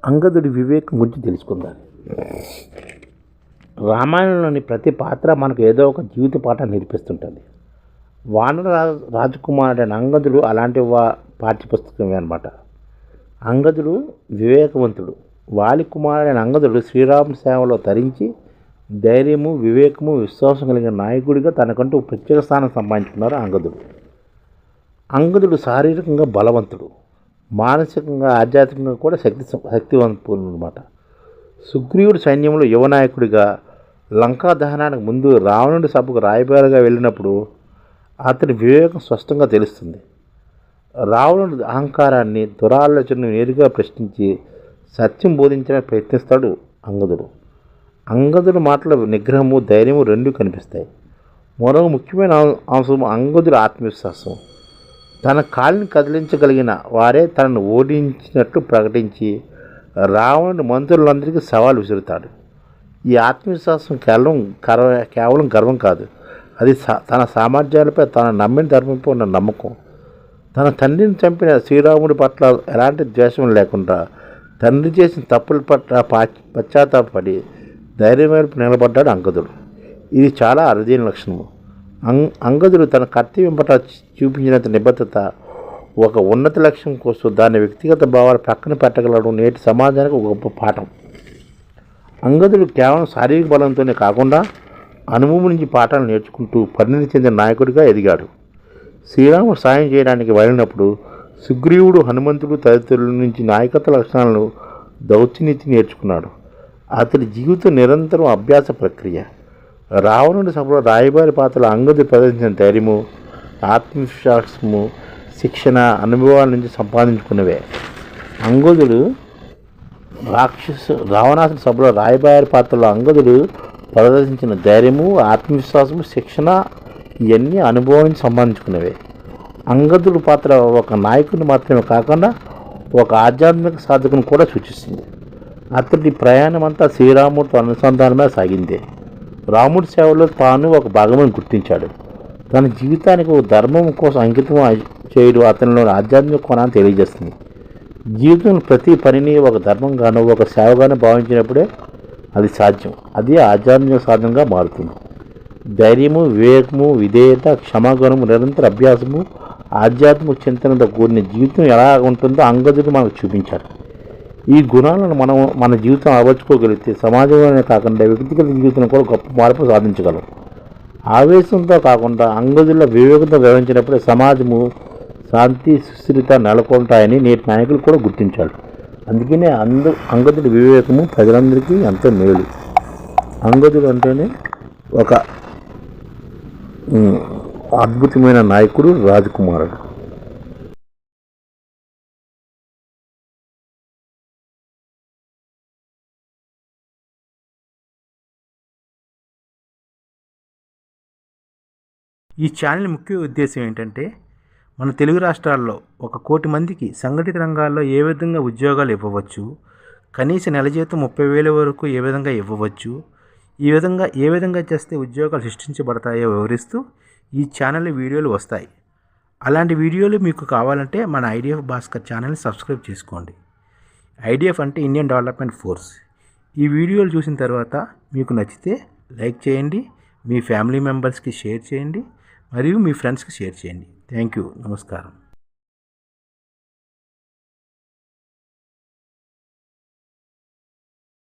అంగదుడి వివేకం గురించి తెలుసుకుందాం. రామాయణంలోని ప్రతి పాత్ర మనకు ఏదో ఒక జీవిత పాఠాన్ని నేర్పిస్తుంటుంది. వానర రాజకుమారుడైన అంగదుడు అలాంటి పాఠ్యపుస్తకమే అనమాట. అంగదుడు వివేకవంతుడు. వాలి కుమారుడైన అంగదుడు శ్రీరామ సేవలో తరించి ధైర్యము, వివేకము, విశ్వాసం కలిగిన నాయకుడిగా తనకంటూ ప్రత్యేక స్థానం సంపాదించుకున్నారు అంగదుడు శారీరకంగా బలవంతుడు, మానసికంగా ఆధ్యాత్మికంగా కూడా శక్తివంతుడు అనమాట. సుగ్రీవుడి సైన్యంలో యువనాయకుడిగా లంకా దహనానికి ముందు రావణుడి సభకు రాయబారిగా వెళ్ళినప్పుడు అతని వివేకం స్పష్టంగా తెలుస్తుంది. రావణుడి అహంకారాన్ని, దురాలోచనను నేరుగా ప్రశ్నించి సత్యం బోధించడానికి ప్రయత్నిస్తాడు అంగదుడి మాటల నిగ్రహము, ధైర్యము రెండూ కనిపిస్తాయి. మరో ముఖ్యమైన అంశం అంగదుడి ఆత్మవిశ్వాసం. తన కాలిని కదిలించగలిగిన వారే తనను ఓడించినట్లు ప్రకటించి రావణుడి మంత్రులందరికీ సవాలు విసురుతాడు. ఈ ఆత్మవిశ్వాసం కేవలం గర్వం కాదు, అది తన సామర్థ్యాలపై తన నమ్మిన ధర్మంపై ఉన్న నమ్మకం. తన తండ్రిని చంపిన శ్రీరాముడి పట్ల ఎలాంటి ద్వేషం లేకుండా తండ్రి చేసిన తప్పుల పట్ల పశ్చాత్తాపడి ధైర్యం వైపు నిలబడ్డాడు అంగదుడు. ఇది చాలా అరుదైన లక్షణము. అంగదుడు తన కర్తవ్యం పట్ల చూపించినంత నిబద్ధత, ఒక ఉన్నత లక్ష్యం కోసం దాని వ్యక్తిగత భావాలు పక్కన పెట్టగలడం నేటి సమాజానికి ఒక గొప్ప పాఠం. అంగదుడు కేవలం శారీరక బలంతోనే కాకుండా అనుభవం నుంచి పాఠాలు నేర్చుకుంటూ పరిణతి చెందిన నాయకుడిగా ఎదిగాడు. శ్రీరాముడు సాయం చేయడానికి వెళ్ళినప్పుడు సుగ్రీవుడు, హనుమంతుడు తదితరుల నుంచి నాయకత్వ లక్షణాలను, దౌత్యనీతి నేర్చుకున్నాడు. అతడి జీవితం నిరంతరం అభ్యాస ప్రక్రియ. రావణుడి సభలో రాయబారి పాత్రలో అంగదుడు ప్రదర్శించిన ధైర్యము, ఆత్మవిశ్వాసము, శిక్షణ, అనుభవాల నుంచి సంపాదించుకున్నవే. అంగదుడు రావణాసుడి సభలో రాయబారి పాత్రలో అంగదుడు ప్రదర్శించిన ధైర్యము, ఆత్మవిశ్వాసము, శిక్షణ ఇవన్నీ అనుభవం నుంచి సంపాదించుకున్నవే. అంగదుడు పాత్ర ఒక నాయకుడిని మాత్రమే కాకుండా ఒక ఆధ్యాత్మిక సాధకుని కూడా సూచిస్తుంది. అతడి ప్రయాణం అంతా శ్రీరాముడితో అనుసంధానమే సాగిందే. రాముడి సేవలో తాను ఒక భాగమని గుర్తించాడు. తన జీవితానికి ఒక ధర్మం కోసం అంకితం చేయడం అతనిలోని ఆధ్యాత్మిక కోణాన్ని తెలియజేస్తుంది. జీవితంలో ప్రతి పనిని ఒక ధర్మంగానో, ఒక సేవగానో భావించినప్పుడే అది సాధ్యం. అది ఆధ్యాత్మిక సాధనంగా మారుతుంది. ధైర్యము, వివేకము, విధేయత, క్షమాగుణము, నిరంతర అభ్యాసము, ఆధ్యాత్మిక చింతనతో కూడిన జీవితం ఎలా ఉంటుందో అంగదుడు మనకు చూపించాడు. ఈ గుణాలను మన జీవితం అలవర్చుకోగలిగితే సమాజంలోనే కాకుండా వ్యక్తిగత జీవితంలో కూడా గొప్ప మార్పు సాధించగలం. ఆవేశంతో కాకుండా అంగదుల వివేకంతో వ్యవహరించినప్పుడే సమాజము శాంతి, సుస్థిరత నెలకొంటాయని నేటి నాయకులు కూడా గుర్తించాడు. అందుకనే అంగదుడి వివేకము ప్రజలందరికీ ఎంతో మేలు. అంగదుడు అంటేనే ఒక అద్భుతమైన నాయకుడు, రాజకుమారుడు. ఈ ఛానల్ ముఖ్య ఉద్దేశం ఏంటంటే, మన తెలుగు రాష్ట్రాల్లో 1 కోటి మందికి సంఘటిత రంగాల్లో ఏ విధంగా ఉద్యోగాలు ఇవ్వవచ్చు, కనీస నెల జీతం 30,000 వరకు ఏ విధంగా ఇవ్వవచ్చు, ఏ విధంగా చేస్తే ఉద్యోగాలు సృష్టించబడతాయో వివరిస్తూ ఈ ఛానల్ వీడియోలు వస్తాయి. అలాంటి వీడియోలు మీకు కావాలంటే మన ఐడిఎఫ్ భాస్కర్ ఛానల్ని సబ్స్క్రైబ్ చేసుకోండి. ఐడిఎఫ్ అంటే ఇండియన్ డెవలప్మెంట్ ఫోర్స్. ఈ వీడియోలు చూసిన తర్వాత మీకు నచ్చితే లైక్ చేయండి, మీ ఫ్యామిలీ మెంబర్స్కి షేర్ చేయండి, మరియు మీ ఫ్రెండ్స్కి షేర్ చేయండి. Thank you. నమస్కారం.